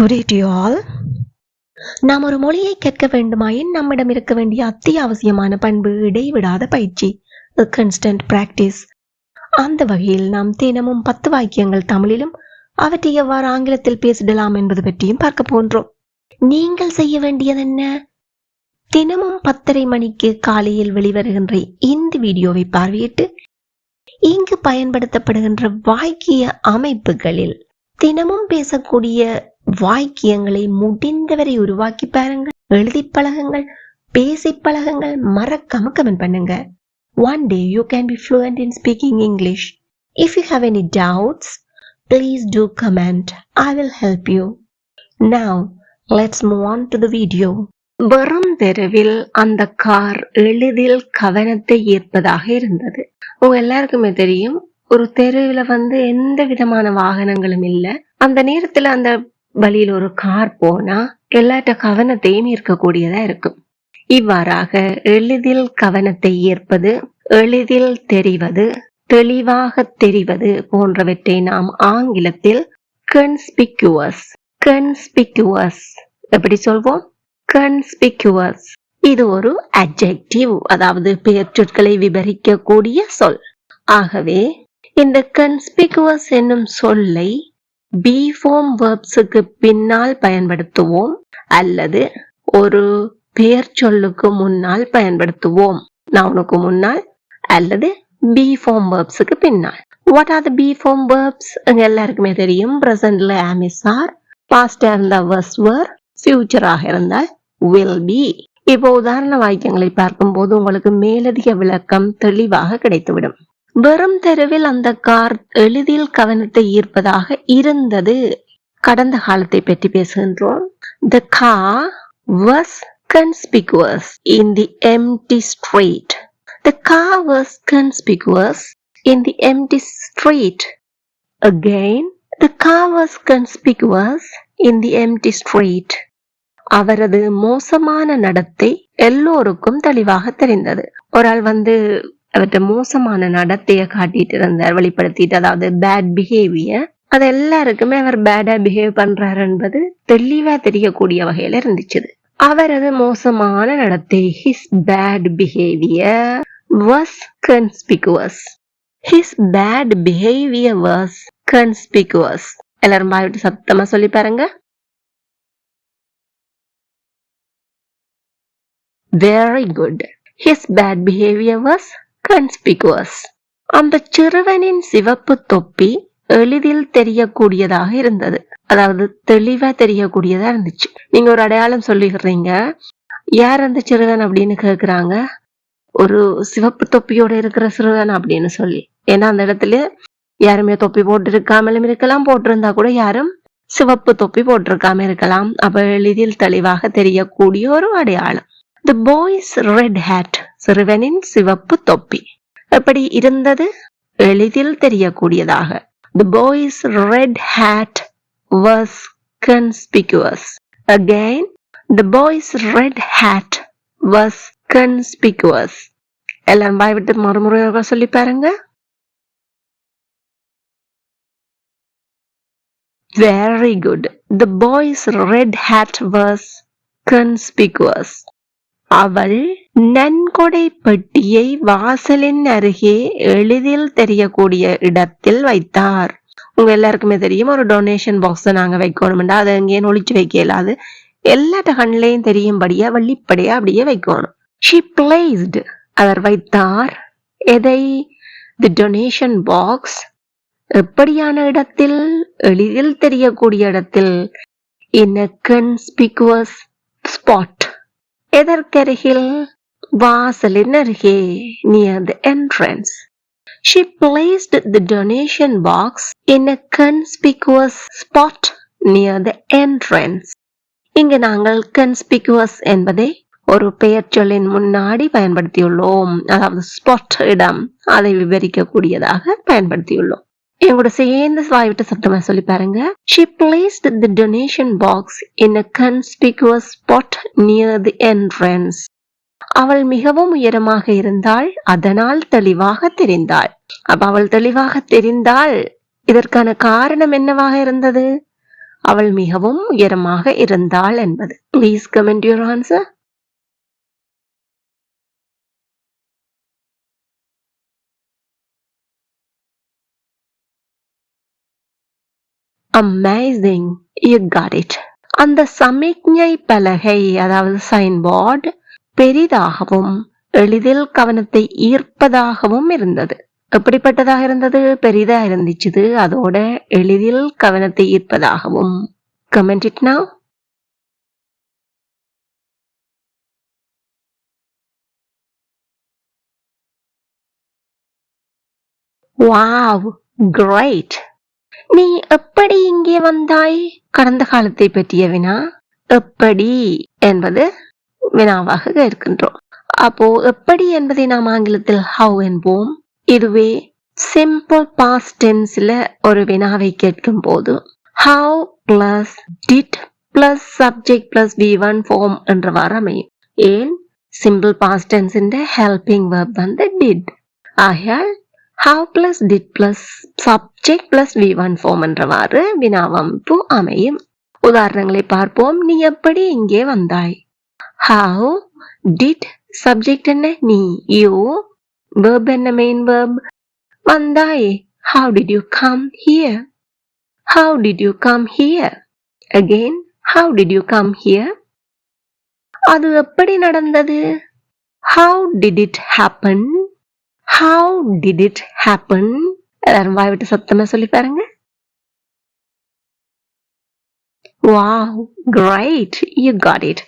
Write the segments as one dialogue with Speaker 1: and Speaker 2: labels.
Speaker 1: Good day to you all. நாம் ஒரு மொழியை கேட்க வேண்டுமாயின் நம்மிடம் இருக்க வேண்டிய அத்தியாவசியமான பண்பு இடைவிடாத பயிற்சி, a constant practice. அந்த வகையில் நாம் தினமும் 10 வாக்கியங்கள் தமிழிலும் அவற்றை எவ்வாறு ஆங்கிலத்தில் பேசிடலாம் என்பது பற்றியும் பார்க்க போன்றோம். நீங்கள் செய்ய வேண்டியது என்ன? தினமும் 10:30 மணிக்கு காலையில் வெளிவருகின்ற இந்த வீடியோவை பார்வையிட்டு இங்கு பயன்படுத்தப்படுகின்ற வாக்கிய அமைப்புகளில் தினமும் பேசக்கூடிய வாக்கியங்களை முடிந்தவரை உருவாக்கி பாருங்கள், எழுதி பழகுங்கள், பேசி பழகுங்கள், மறக்காம கமெண்ட் பண்ணுங்க. One day you can be fluent in speaking English. If you have any doubts, please do comment. I will help you. Now, let's move on to the video. வெறும் தெருவில் அந்த கார் எளிதில் கவனத்தை ஈர்ப்பதாக இருந்தது. உங்க எல்லாருக்குமே தெரியும், ஒரு தெருவில் எந்த விதமான வாகனங்களும் இல்லை. அந்த நேரத்துல அந்த வழியில் ஒரு கார் போனா எல்லாட்ட கவனத்தையும் ஈர்க்கக்கூடியதா இருக்கும். இவ்வாறாக எளிதில் கவனத்தை ஈர்ப்பது, எளிதில் தெரிவது, தெளிவாக தெரிவது போன்றவற்றை நாம் ஆங்கிலத்தில் கன்ஸ்பிக்யூவஸ் எப்படி சொல்வோம்? கன்ஸ்பிக்யூவஸ். இது ஒரு அட்ஜெக்டிவ், அதாவது பெயர் சொற்களை விவரிக்க கூடிய சொல். ஆகவே இந்த கன்ஸ்பிக்யூவஸ் என்னும் சொல்லை பி ஃபார்ம் வெர்ப்ஸுக்கு பின்னால் பயன்படுத்துவோம் அல்லது ஒரு பெயர் சொல்லுக்கு முன்னால் பயன்படுத்துவோம். நவுனுக்கு முன்னால் அல்லது பி ஃபார்ம் வெர்ப்ஸுக்கு பின்னால். What are the B form வெர்ப்ஸ்? எல்லாருக்குமே தெரியும். பிரசன்ட்ல am is are, பாஸ்டா இருந்தா was were, ஃபியூச்சராக இருந்தால் will be. இப்போ உதாரண வாக்கியங்களை பார்க்கும்போது உங்களுக்கு மேலதிக விளக்கம் தெளிவாக கிடைத்துவிடும். வெறும் தெருவில் அந்த கார் எளிதில் கவனத்தை ஈர்ப்பதாக இருந்தது. கடந்த காலத்தை பற்றி பேசுகின்றோம். The car was conspicuous in the empty street. The car was conspicuous in the empty street. Again, the car was conspicuous in the empty street. அவரது மோசமான நடத்தை எல்லோருக்கும் தெளிவாக தெரிந்தது. ஒரு ஆள் அவர்கிட்ட மோசமான நடத்தையை காட்டிட்டு இருந்தார், வெளிப்படுத்திட்டு, அதாவது பேட் பிஹேவியர். அது எல்லாருக்குமே அவர் பேடா பிஹேவ் பண்றாரு என்பது தெளிவா தெரியக்கூடிய வகையில இருந்துச்சு. அவரது மோசமான நடத்தை, his bad behavior was conspicuous. His bad behavior was conspicuous. எல்லாரும் பாய்விட்டு சத்தமா சொல்லி பாருங்க. Very good. His bad behavior was conspicuous. அந்த சிறுவனின் சிவப்பு தொப்பி எளிதில் தெரியக்கூடியதாக இருந்தது, அதாவது தெளிவா தெரியக்கூடியதா இருந்துச்சு. நீங்க ஒரு அடையாளம் சொல்லிடுறீங்க, யார் அந்த சிறுவன் அப்படின்னு கேக்குறாங்க. ஒரு சிவப்பு தொப்பியோட இருக்கிற சிறுவன் அப்படின்னு சொல்லி. ஏன்னா அந்த இடத்துல யாருமே தொப்பி போட்டு இருக்காமலும் இருக்கலாம், போட்டிருந்தா கூட யாரும் சிவப்பு தொப்பி போட்டிருக்காம இருக்கலாம். அப்ப எளிதில் தெளிவாக தெரியக்கூடிய ஒரு அடையாளம். The boy's red hat, சிறுவனின் சிவப்பு தொப்பி எப்படி இருந்தது? எளிதில் தெரியக்கூடியதாக. The boy's red hat was conspicuous. Again, the boy's red hat was conspicuous. எல்லாம் வாய் விட்டு மறுமுறை சொல்லி பாருங்க. Very good. The boy's red hat was conspicuous. அவள் நன்கொடை பெட்டியை வாசலின் அருகே எளிதில் தெரியக்கூடிய இடத்தில் வைத்தார். உங்க எல்லாருக்குமே தெரியும், ஒரு டொனேஷன் பாக்ஸ் நாங்க வைக்கணும்டா, அதை எங்கேயும் ஒளிச்சு வைக்க இயலாது. எல்லா கண்ணிலையும் தெரியும்படியா வெளிப்படையா அப்படியே வைக்கணும். She placed, அவர் வைத்தார். எதை? The donation box. எப்படியான இடத்தில்? எளிதில் தெரியக்கூடிய இடத்தில். In a conspicuous spot. எதற்கருகில்? வாசலின் அருகே, near the entrance. She placed the donation box in a conspicuous spot near the entrance. இங்கு நாங்கள் conspicuous என்பதை ஒரு பெயர் சொல்லின் முன்னாடி பயன்படுத்தியுள்ளோம், அதாவது ஸ்பாட், இடம், அதை விவரிக்க கூடியதாக பயன்படுத்தியுள்ளோம். எங்களோட சேர்ந்து வாய்விட்டு சத்தமா சொல்லி பாருங்க. She placed the donation box in a conspicuous spot near the entrance. அவள் மிகவும் உயரமாக இருந்தாள், அதனால் தெளிவாக தெரிந்தாள். அப்ப அவள் தெளிவாக தெரிந்தாள். இதற்கான காரணம் என்னவாக இருந்தது? அவள் மிகவும் உயரமாக இருந்தாள் என்பது. Please comment your answer. Amazing, you got it. அந்த சமிக்ஞை பலகை அதாவது சைன் போர்டு பெரிதாகவும் எளிதில் கவனத்தை ஈர்ப்பதாகவும் இருந்தது. எப்படிப்பட்டதாக இருந்தது? பெரிதா இருந்துச்சு, அதோட எளிதில் கவனத்தை ஈர்ப்பதாகவும். Comment it now. Wow, great. நீ எப்படி இங்கே வந்தாய்? கடந்த காலத்தை பற்றிய வினா. எப்படி என்பது வினாவாக இருக்கின்றோம். அப்போ எப்படி என்பதை நாம் ஆங்கிலத்தில் how என்போம். இதுவே சிம்பிள் பாஸ்ட் டென்ஸ்ல ஒரு வினாவை கேட்கும் போது how plus did plus subject plus V1 form என்றவாறு அமையும். ஏன்? சிம்பிள் பாஸ்ட் டென்ஸ் இந்த ஹெல்பிங் வெர்ப் வந்து did. ஆகையால் how plus did plus subject plus V1 form என்றவாறு வினாவமைப்பு அமையும். உதாரணங்களை பார்ப்போம். நீ எப்படி இங்கே வந்தாய்? How did subject என்ன? நீ. You. Verb என்ன? main verb. வந்தாய். How did you come here? How did you come here? Again, how did you come here? அது எப்படி நடந்தது? How did it happen? How did it happen? எல்லாரும் வாய் விட்டு சத்தமா சொல்லி பாருங்க. Wow, great, you got it.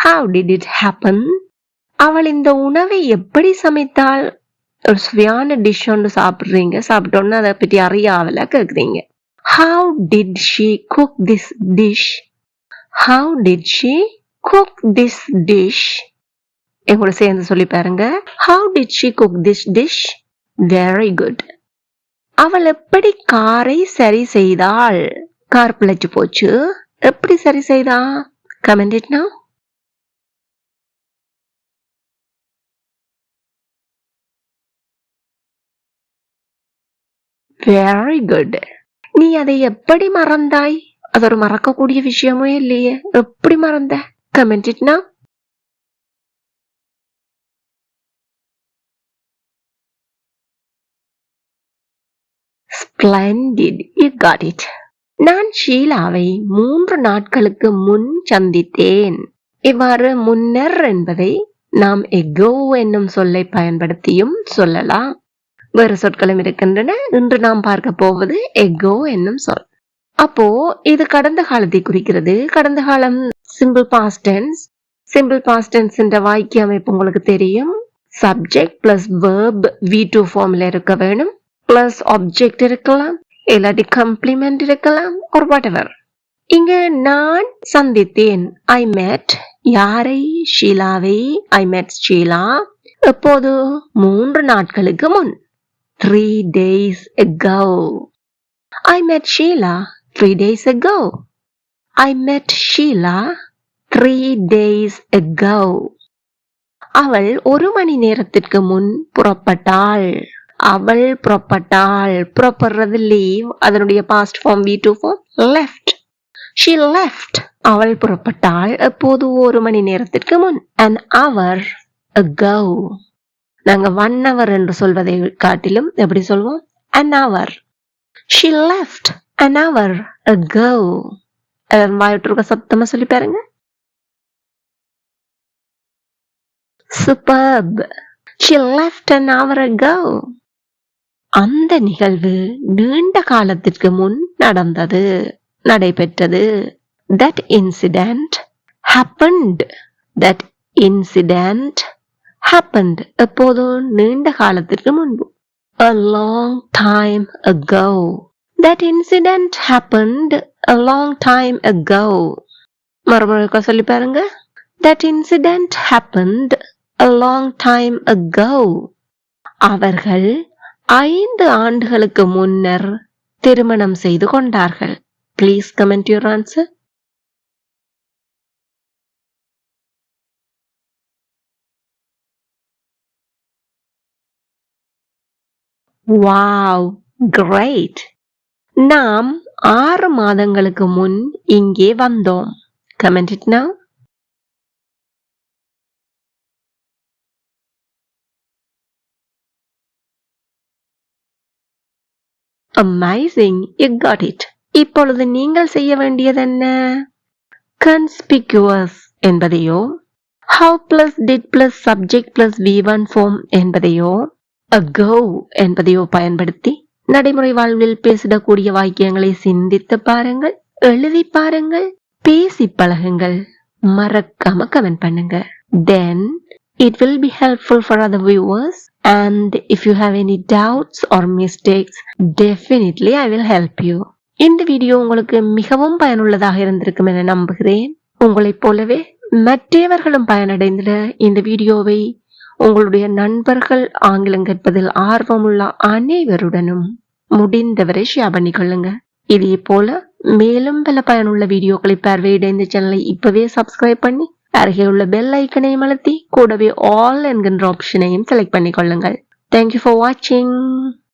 Speaker 1: How did it happen? அவள் இந்த உணவை எப்படி சமைத்தாள்? ஒரு சுவையான டிஷ் ஒன்று சாப்பிடுறீங்க, சாப்பிட்டோன்னு அதை பற்றி அறியாவல கேக்குறீங்க. How did she cook this dish? How did she cook this dish? எங்கூட சேர்ந்து சொல்லி பாருங்க. How did she cook this dish? Very good. அவள் எப்படி காரை சரி செய்தாள்? கார் பிழைச்சு போச்சு, எப்படி சரி செய்தா? Comment it now. Very good. நீ அதை எப்படி மறந்தாய்? அது ஒரு மறக்கக்கூடிய விஷயமே இல்லையே, எப்படி மறந்த? Comment it now. Splendid, you got it. நான் ஷீலாவை 3 நாட்களுக்கு முன் சந்தித்தேன். இவ்வாறு முன்னர் என்பதை நாம் ago என்னும் சொல்லை பயன்படுத்தியும் சொல்லலாம். வேறு சொற்களும் இருக்கின்றன. இன்று நாம் பார்க்க போவது ago என்னும் சொல். அப்போ இது கடந்த காலத்தை குறிக்கிறது. கடந்த காலம் simple past tense. Simple past tense என்ற வாக்கிய அமைப்பு உங்களுக்கு தெரியும். சப்ஜெக்ட் பிளஸ் வெர்ப் V2 ஃபார்ம்ல இருக்க வேணும். பிளஸ் ஆப்ஜெக்ட் இருக்கலாம், இல்லாட்டி கம்ப்ளிமெண்ட் இருக்கலாம், ஒரு வாட்எவர். இங்க நான் சந்தித்தேன். ஐ met யாரை? ஷீலாவை. ஐ met ஷீலா. எப்போது? 3 நாட்களுக்கு முன். 3 days ago. I met Sheila 3 days ago. I met Sheila 3 days ago. அவள் 1 மணி நேரத்திற்கு முன் புறப்பட்டாள். அவள் புறப்பட்டாள். புறப்படுறது லீவ், அதனுடைய past form V2 form left. She left. அவள் புறப்பட்டாள். எப்போது? 1 மணி நேரத்திற்கு முன். An hour ago. நாங்க 1 hour என்று சொல்வதை காட்டிலும் எப்படி சொல்வோம்? An hour. She left an hour ago. வாயிட்டு சத்தமா சொல்லி பாருங்க. Superb. She left an hour ago. அந்த நிகழ்வு நீண்ட காலத்திற்கு முன் நடந்தது, நடைபெற்றது. That incident happened. That incident happened. எப்போதும் நீண்ட காலத்திற்கு முன்பு. A long time ago. That incident happened a long time ago. மறுபடியும் சொல்லி பாருங்க. That incident happened a long time ago. அவர்கள் 5 ஆண்டுகளுக்கு முன்னர் திருமணம் செய்து கொண்டார்கள். Please comment your answer. Wow, great. நாம் 6 மாதங்களுக்கு முன் இங்கே வந்தோம். Comment it now. Amazing, you got it. இப்பொழுது நீங்கள் செய்ய வேண்டியது என்ன? Conspicuous என்பதையோ how plus did plus subject plus V1 form என்பதையோ ago என்பதையோ பயன்படுத்தி நடைமுறை வாழ்வில் பேசிடக்கூடிய வாக்கியங்களை சிந்தித்து பாருங்கள், எழுதி பாருங்கள், பேசி பழகுங்கள். மறக்காம கமெண்ட் பண்ணுங்க. Then it will be helpful for other viewers, and if you have any doubts or mistakes, definitely I will help you. இந்த வீடியோ உங்களுக்கு மிகவும் பயனுள்ளதாக இருந்திருக்கும் என நம்புகிறேன். உங்களைப் போலவே மற்றவர்களும் பயனடைந்திட இந்த வீடியோவை உங்களுடைய நண்பர்கள் ஆங்கிலம் கற்பதில் ஆர்வமுள்ள அனைவருடனும் முடிந்தவரை ஷேர் பண்ணிக்கொள்ளுங்க. இதே போல மேலும் பல பயனுள்ள வீடியோக்களை பார்வையிட இந்த சேனலை இப்பவே சப்ஸ்கிரைப் பண்ணி அருகே உள்ள பெல் ஐக்கனையும் அழுத்தி கூடவே ஆல் என்கின்ற ஆப்ஷனையும் select பண்ணிக்கொள்ளுங்கள். Thank you for watching.